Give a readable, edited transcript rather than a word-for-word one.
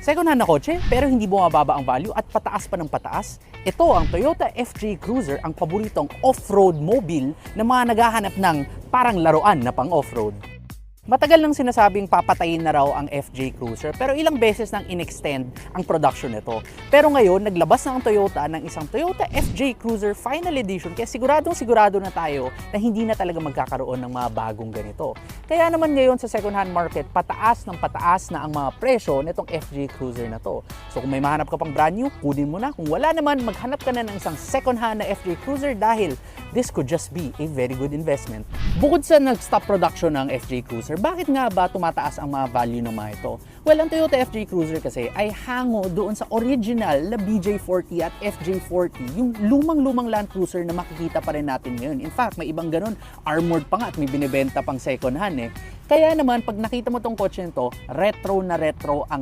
Second hand na kotse pero hindi bumababa ang value at pataas pa ng pataas. Ito ang Toyota FJ Cruiser, ang paboritong off-road mobile na mga naghahanap ng parang laruan na pang off-road. Matagal nang sinasabing papatayin na raw ang FJ Cruiser pero ilang beses nang in-extend ang production nito. Pero ngayon, naglabas na ang Toyota ng isang Toyota FJ Cruiser Final Edition kaya sigurado na tayo na hindi na talaga magkakaroon ng mga bagong ganito. Kaya naman ngayon sa second hand market, pataas na ang mga presyo nitong FJ Cruiser na to. So kung may mahanap ka pang brand new, kunin mo na. Kung wala naman, maghanap ka na ng isang second hand na FJ Cruiser dahil this could just be a very good investment. Bukod sa nag-stop production ng FJ Cruiser, bakit nga ba tumataas ang mga value ng mga ito? Well, ang Toyota FJ Cruiser kasi ay hango doon sa original na BJ40 at FJ40, yung lumang-lumang Land Cruiser na makikita pa rin natin ngayon. In fact, may ibang ganun, armored pa nga at may binibenta pang second hand eh. Kaya naman, pag nakita mo tong kotse nito, retro na retro ang